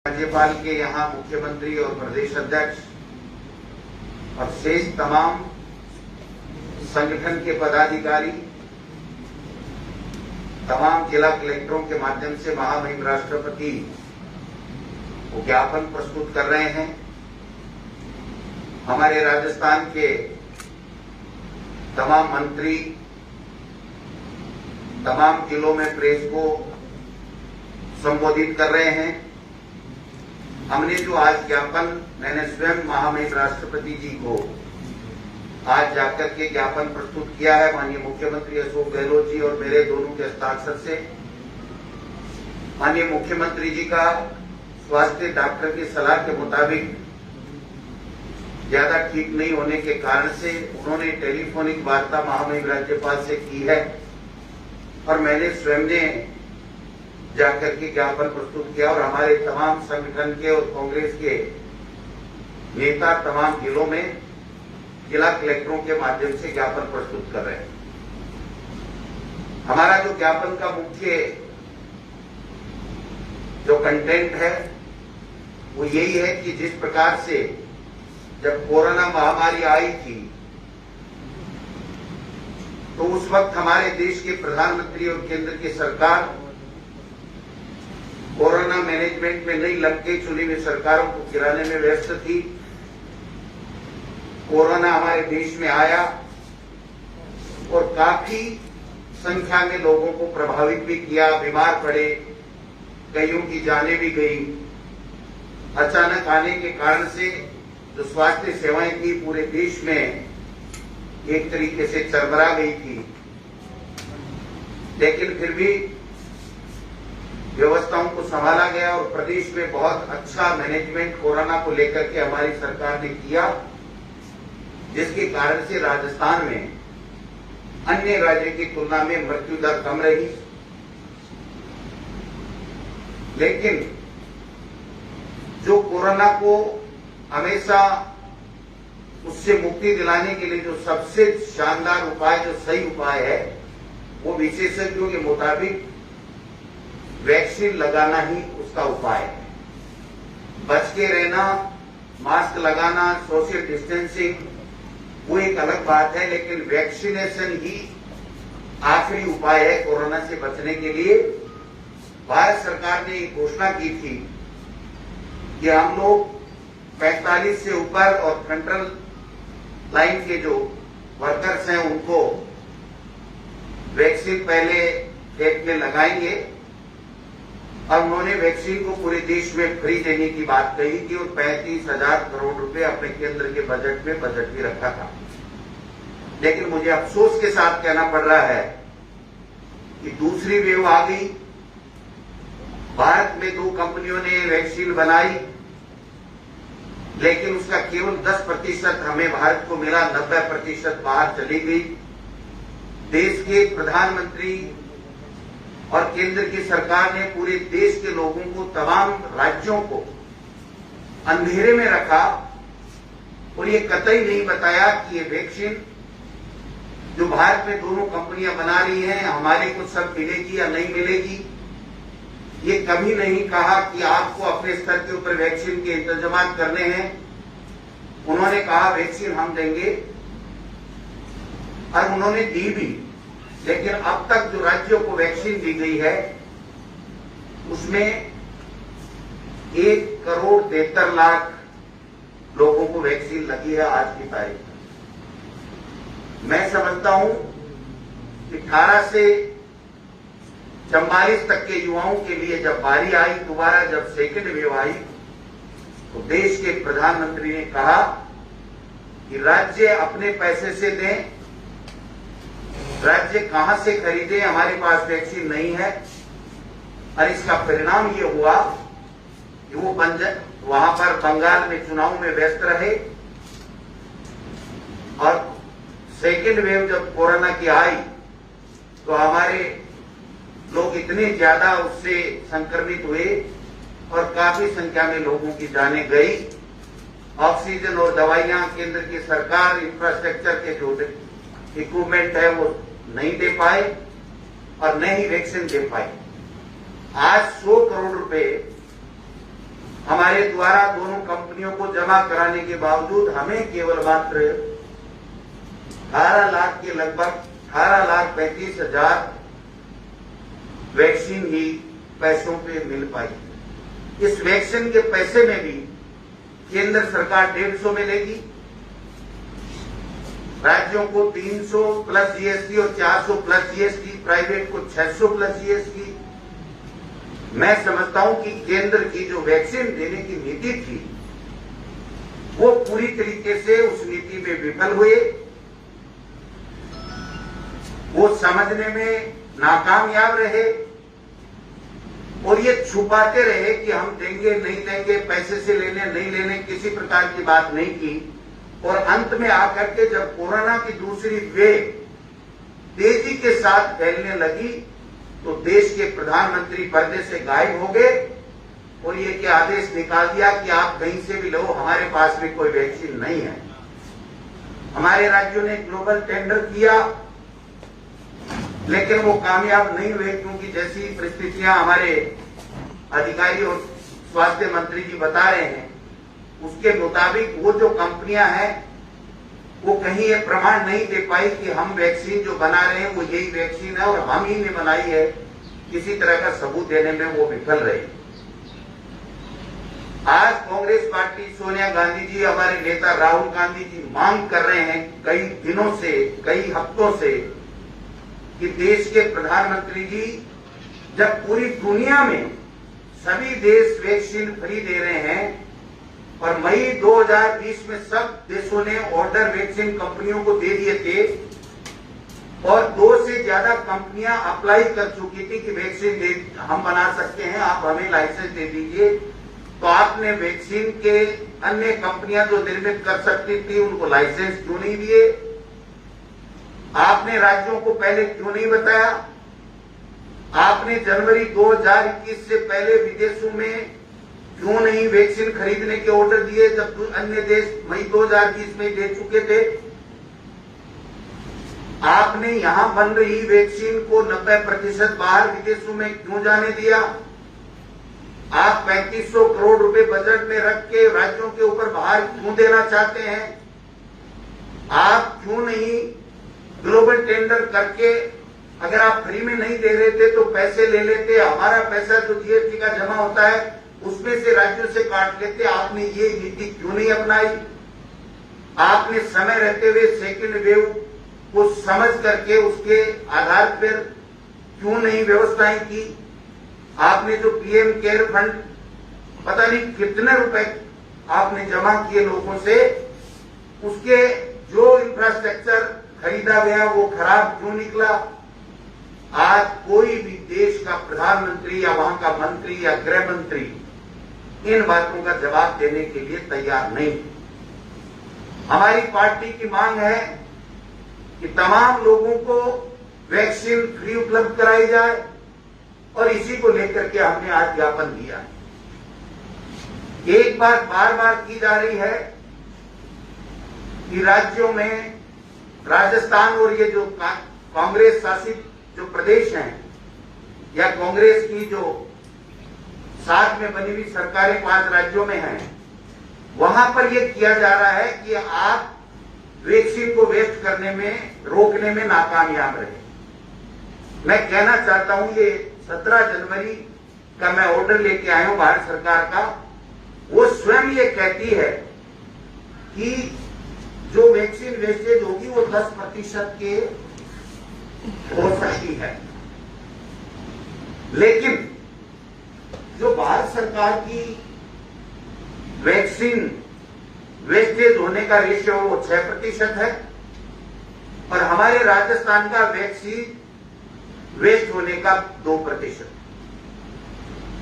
राज्यपाल के यहाँ मुख्यमंत्री और प्रदेश अध्यक्ष और शेष तमाम संगठन के पदाधिकारी तमाम जिला कलेक्टरों के माध्यम से महामहिम राष्ट्रपति को ज्ञापन प्रस्तुत कर रहे हैं। हमारे राजस्थान के तमाम मंत्री तमाम जिलों में प्रेस को संबोधित कर रहे हैं। हमने जो आज ज्ञापन मैंने स्वयं महामहिम राष्ट्रपति जी को आज जाकर के ज्ञापन प्रस्तुत किया है माननीय मुख्यमंत्री अशोक गहलोत जी और मेरे दोनों के हस्ताक्षर से। माननीय मुख्यमंत्री जी का स्वास्थ्य डॉक्टर की सलाह के मुताबिक ज्यादा ठीक नहीं होने के कारण से उन्होंने टेलीफोनिक वार्ता महामहिम राज्यपाल से की है और मैंने स्वयं ने जाकर के ज्ञापन प्रस्तुत किया और हमारे तमाम संगठन के और कांग्रेस के नेता तमाम जिलों में जिला कलेक्टरों के माध्यम से ज्ञापन प्रस्तुत कर रहे हैं। हमारा जो ज्ञापन का मुख्य जो कंटेंट है वो यही है कि जिस प्रकार से जब कोरोना महामारी आई थी तो उस वक्त हमारे देश के प्रधानमंत्री और केंद्र की सरकार कोरोना मैनेजमेंट में नई लग के चुनी हुई सरकारों को गिराने में व्यस्त थी। कोरोना हमारे देश में आया और काफी संख्या में लोगों को प्रभावित भी किया, बीमार पड़े, कईयों की जानें भी गई। अचानक आने के कारण से जो स्वास्थ्य सेवाएं थी पूरे देश में एक तरीके से चरमरा गई थी, लेकिन फिर भी व्यवस्थाओं को संभाला गया और प्रदेश में बहुत अच्छा मैनेजमेंट कोरोना को लेकर के हमारी सरकार ने किया, जिसके कारण से राजस्थान में अन्य राज्यों की तुलना में मृत्यु दर कम रही। लेकिन जो कोरोना को हमेशा उससे मुक्ति दिलाने के लिए जो सबसे शानदार उपाय, जो सही उपाय है, वो विशेषज्ञों के मुताबिक वैक्सीन लगाना ही उसका उपाय है। बच के रहना, मास्क लगाना, सोशल डिस्टेंसिंग वो एक अलग बात है, लेकिन वैक्सीनेशन ही आखिरी उपाय है कोरोना से बचने के लिए। भारत सरकार ने एक घोषणा की थी कि हम लोग 45 से ऊपर और फ्रंटल लाइन के जो वर्कर्स हैं उनको वैक्सीन पहले फेज में लगाएंगे और उन्होंने वैक्सीन को पूरे देश में फ्री देने की बात कही थी और 35,000 करोड़ रुपए अपने केंद्र के बजट में बजट भी रखा था। लेकिन मुझे अफसोस के साथ कहना पड़ रहा है कि दूसरी वेव आ गई। भारत में 2 कंपनियों ने वैक्सीन बनाई, लेकिन उसका केवल 10% हमें भारत को मिला, 90% बाहर चली गई। देश के प्रधानमंत्री और केंद्र की सरकार ने पूरे देश के लोगों को, तमाम राज्यों को अंधेरे में रखा और ये कतई नहीं बताया कि ये वैक्सीन जो भारत में दोनों कंपनियां बना रही हैं हमारे को सब मिलेगी या नहीं मिलेगी। ये कभी नहीं कहा कि आपको अपने स्तर के ऊपर वैक्सीन के इंतजाम करने हैं। उन्होंने कहा वैक्सीन हम देंगे और उन्होंने दी भी, लेकिन अब तक जो राज्यों को वैक्सीन दी गई है उसमें 1,73,00,000 लोगों को वैक्सीन लगी है आज की तारीख में। मैं समझता हूं कि 18 से 44 तक के युवाओं के लिए जब बारी आई, दोबारा जब सेकेंड वेव आई, तो देश के प्रधानमंत्री ने कहा कि राज्य अपने पैसे से दें, राज्य कहां से खरीदे, हमारे पास वैक्सीन नहीं है। और इसका परिणाम ये हुआ कि वो वहां पर बंगाल में चुनाव में व्यस्त रहे और सेकेंड वेव जब कोरोना की आई तो हमारे लोग इतने ज्यादा उससे संक्रमित हुए और काफी संख्या में लोगों की जानें गई। ऑक्सीजन और दवाइयां केंद्र की सरकार इंफ्रास्ट्रक्चर के जो इक्विपमेंट है वो नहीं दे पाए और न ही वैक्सीन दे पाए। आज 100 करोड़ रुपए हमारे द्वारा दोनों कंपनियों को जमा कराने के बावजूद हमें केवल मात्र 18 लाख के लगभग 18,35,000 वैक्सीन ही पैसों पे मिल पाई। इस वैक्सीन के पैसे में भी केंद्र सरकार 150 मिलेगी, राज्यों को 300 प्लस जीएसटी और 400 प्लस जीएसटी, प्राइवेट को 600 प्लस जीएसटी। मैं समझता हूं कि केंद्र की जो वैक्सीन देने की नीति थी वो पूरी तरीके से उस नीति में विफल हुए, वो समझने में नाकामयाब रहे और ये छुपाते रहे कि हम देंगे नहीं देंगे, पैसे से लेने नहीं लेने, किसी प्रकार की बात नहीं की। और अंत में आकर के जब कोरोना की दूसरी वेव तेजी के साथ फैलने लगी तो देश के प्रधानमंत्री पर्दे से गायब हो गए और ये के आदेश निकाल दिया कि आप कहीं से भी लो, हमारे पास भी कोई वैक्सीन नहीं है। हमारे राज्यों ने ग्लोबल टेंडर किया लेकिन वो कामयाब नहीं हुए, क्योंकि जैसी परिस्थितियां हमारे अधिकारी और स्वास्थ्य मंत्री जी बता रहे हैं उसके मुताबिक वो जो कंपनियां हैं वो कहीं ये प्रमाण नहीं दे पाई कि हम वैक्सीन जो बना रहे हैं वो यही वैक्सीन है और हम ही ने बनाई है, किसी तरह का सबूत देने में वो विफल रहे। आज कांग्रेस पार्टी, सोनिया गांधी जी, हमारे नेता राहुल गांधी जी मांग कर रहे हैं कई दिनों से, कई हफ्तों से कि देश के प्रधानमंत्री जी, जब पूरी दुनिया में सभी देश वैक्सीन फ्री दे रहे हैं और मई 2020 में सब देशों ने ऑर्डर वैक्सीन कंपनियों को दे दिए थे और 2 से ज्यादा कंपनियां अप्लाई कर चुकी थी कि वैक्सीन हम बना सकते हैं, आप हमें लाइसेंस दे दीजिए, तो आपने वैक्सीन के अन्य कंपनियां जो निर्मित कर सकती थी उनको लाइसेंस क्यों नहीं दिए? आपने राज्यों को पहले क्यों नहीं बताया? आपने जनवरी 2021 से पहले विदेशों में क्यों नहीं वैक्सीन खरीदने के ऑर्डर दिए जब अन्य देश मई 2020 में दे चुके थे? आपने यहां बन रही वैक्सीन को 90% बाहर विदेशों में क्यों जाने दिया? आप 3500 करोड़ रुपए बजट में रख के राज्यों के ऊपर बाहर क्यों देना चाहते हैं? आप क्यों नहीं ग्लोबल टेंडर करके, अगर आप फ्री में नहीं दे रहे थे तो पैसे ले लेते, हमारा पैसा जो जीएसटी का जमा होता है उसमें से राज्यों से काट लेते? आपने ये नीति क्यों नहीं अपनाई? आपने समय रहते हुए सेकेंड वेव को समझ करके उसके आधार पर क्यों नहीं व्यवस्थाएं की? आपने जो पीएम केयर फंड पता नहीं कितने रुपए आपने जमा किए लोगों से, उसके जो इंफ्रास्ट्रक्चर खरीदा गया वो खराब क्यों निकला? आज कोई भी देश का प्रधानमंत्री या वहां का मंत्री या गृह मंत्री इन बातों का जवाब देने के लिए तैयार नहीं। हमारी पार्टी की मांग है कि तमाम लोगों को वैक्सीन फ्री उपलब्ध कराई जाए और इसी को लेकर के हमने आज ज्ञापन दिया है। एक बात बार बार की जा रही है कि राज्यों में, राजस्थान और ये जो कांग्रेस शासित जो प्रदेश हैं या कांग्रेस की जो साथ में बनी हुई सरकारें 5 राज्यों में हैं, वहां पर यह किया जा रहा है कि आप वैक्सीन को वेस्ट करने में, रोकने में नाकामयाब रहे। मैं कहना चाहता हूं ये 17 जनवरी का मैं ऑर्डर लेके आया हूं भारत सरकार का, वो स्वयं ये कहती है कि जो वैक्सीन वेस्टेज होगी वो 10% के हो सकती है, लेकिन जो भारत सरकार की वैक्सीन वेस्टेज होने का रेशियो वो 6% है और हमारे राजस्थान का वैक्सीन वेस्ट होने का 2%।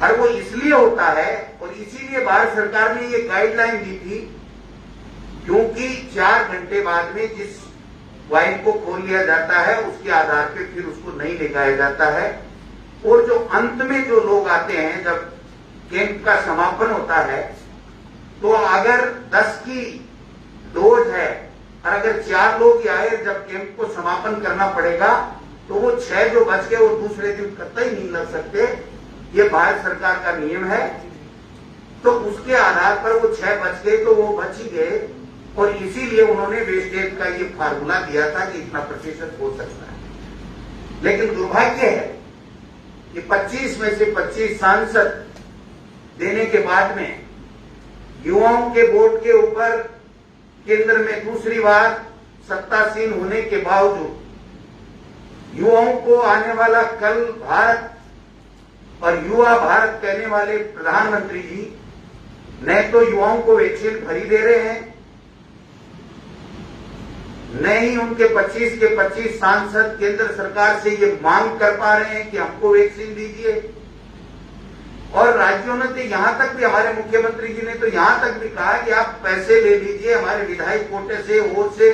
और वो इसलिए होता है और इसीलिए भारत सरकार ने ये गाइडलाइन दी थी क्योंकि 4 घंटे बाद में जिस वाइन को खोल लिया जाता है उसके आधार पे फिर उसको नहीं ले जाया जाता है और जो अंत में जो लोग आते हैं जब कैंप का समापन होता है तो अगर 10 की डोज है और अगर 4 लोग आए जब कैंप को समापन करना पड़ेगा तो वो 6 जो बच गए वो दूसरे दिन कतई नहीं लग सकते। ये भारत सरकार का नियम है तो उसके आधार पर वो 6 बच गए तो वो बच ही गए, और इसीलिए उन्होंने वेस्टेज का ये फार्मूला दिया था कि इतना प्रतिशत हो सकता है। लेकिन दुर्भाग्य है कि 25 में से 25 सांसद देने के बाद में युवाओं के वोट के ऊपर केंद्र में दूसरी बार सत्तासीन होने के बावजूद युवाओं को आने वाला कल भारत और युवा भारत कहने वाले प्रधानमंत्री जी न तो युवाओं को वैक्सीन फ्री दे रहे हैं, न ही उनके 25 के 25 सांसद केंद्र सरकार से ये मांग कर पा रहे हैं कि हमको वैक्सीन दीजिए। और राज्यों ने तो यहां तक भी, हमारे मुख्यमंत्री जी ने तो यहां तक भी कहा कि आप पैसे ले लीजिए हमारे विधायक कोटे से, वो से,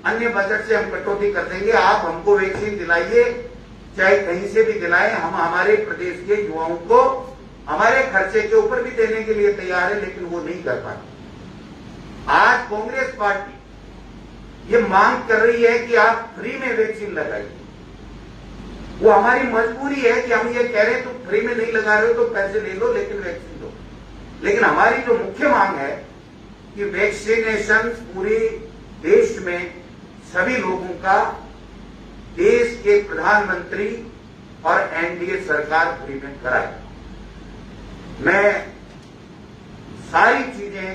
अन्य बजट से हम कटौती कर देंगे, आप हमको वैक्सीन दिलाइए, चाहे कहीं से भी दिलाएं, हम हमारे प्रदेश के युवाओं को हमारे खर्चे के ऊपर भी देने के लिए तैयार है। लेकिन वो नहीं कर पाते। आज कांग्रेस पार्टी ये मांग कर रही है कि आप फ्री में वैक्सीन लगाइए। वो हमारी मजबूरी है कि हम ये कह रहे हैं तो फ्री में नहीं लगा रहे हो तो पैसे ले लो, लेकिन वैक्सीन दो। लेकिन हमारी जो मुख्य मांग है कि वैक्सीनेशन पूरे देश में सभी लोगों का देश के प्रधानमंत्री और एनडीए सरकार फ्री में कराए। मैं सारी चीजें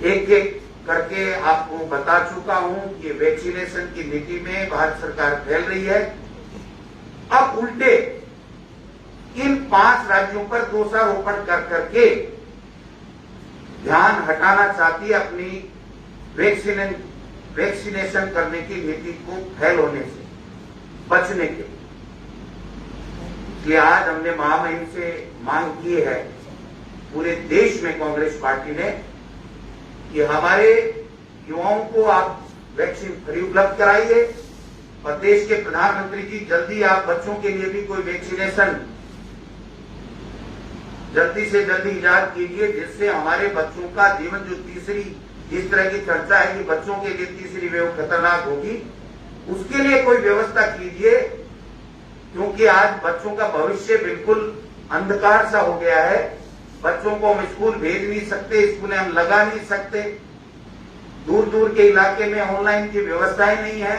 एक एक करके आपको बता चुका हूं कि वैक्सीनेशन की नीति में भारत सरकार फैल रही है। अब उल्टे इन 5 राज्यों पर दोषारोपण कर करके ध्यान हटाना चाहती है अपनी वैक्सीनेशन करने की नीति को फैल होने से बचने के लिए। आज हमने महामहिम से मांग की है पूरे देश में कांग्रेस पार्टी ने कि हमारे युवाओं को आप वैक्सीन फ्री उपलब्ध कराइए, और देश के प्रधानमंत्री जी जल्दी आप बच्चों के लिए भी कोई वैक्सीनेशन जल्दी से जल्दी इजाद कीजिए, जिससे हमारे बच्चों का जीवन, जो तीसरी इस तरह की चर्चा है कि बच्चों के लिए तीसरी वेव खतरनाक होगी, उसके लिए कोई व्यवस्था कीजिए। क्योंकि आज बच्चों का भविष्य बिल्कुल अंधकार सा हो गया है। बच्चों को हम स्कूल भेज नहीं सकते, स्कूलें हम लगा नहीं सकते, दूर दूर के इलाके में ऑनलाइन की व्यवस्थाएं नहीं है,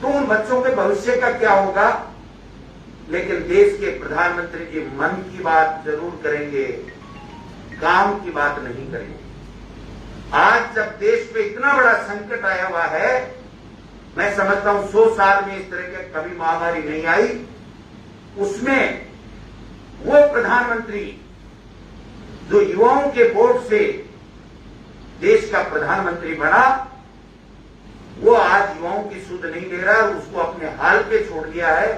तो उन बच्चों के भविष्य का क्या होगा। लेकिन देश के प्रधानमंत्री जी मन की बात जरूर करेंगे, काम की बात नहीं करेंगे। आज जब देश पे इतना बड़ा संकट आया हुआ है, मैं समझता हूं 100 साल में इस तरह की कभी महामारी नहीं आई, उसमें वो प्रधानमंत्री जो युवाओं के वोट से देश का प्रधानमंत्री बना, वो आज युवाओं की सुध नहीं ले रहा, उसको अपने हाल पे छोड़ दिया है,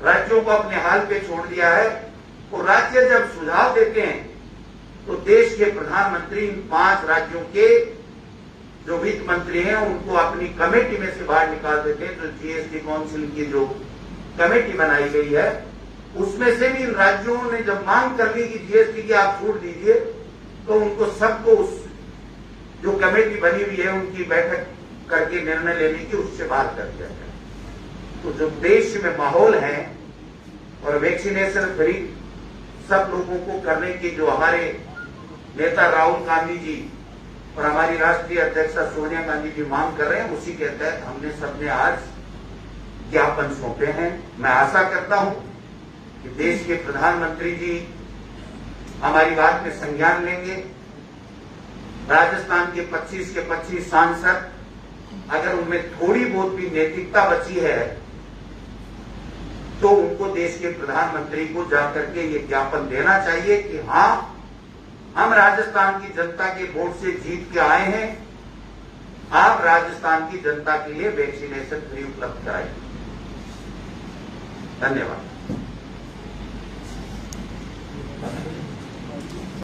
राज्यों को अपने हाल पे छोड़ दिया है। और राज्य जब सुझाव देते हैं तो देश के प्रधानमंत्री इन 5 राज्यों के जो वित्त मंत्री हैं उनको अपनी कमेटी में से बाहर निकाल देते हैं। जो जीएसटी काउंसिल की जो कमेटी बनाई गई है, उसमें से भी इन राज्यों ने जब मांग कर ली कि जीएसटी की आप छूट दीजिए, तो उनको सबको उस जो कमेटी बनी हुई है उनकी बैठक करके निर्णय लेने की उससे बाहर कर दिया गया। तो जो देश में माहौल है और वैक्सीनेशन फ्री सब लोगों को करने की जो हमारे नेता राहुल गांधी जी और हमारी राष्ट्रीय अध्यक्षा सोनिया गांधी जी मांग कर रहे हैं, उसी के तहत हमने सबने आज ज्ञापन सौंपे हैं। मैं आशा करता हूं कि देश के प्रधानमंत्री जी हमारी बात में संज्ञान लेंगे। राजस्थान के 25 के 25 सांसद, अगर उनमें थोड़ी बहुत भी नैतिकता बची है तो उनको देश के प्रधानमंत्री को जाकर के ये ज्ञापन देना चाहिए कि हां, हम राजस्थान की जनता के वोट से जीत के आए हैं, आप राजस्थान की जनता के लिए वैक्सीनेशन फ्री उपलब्ध कराइए। धन्यवाद।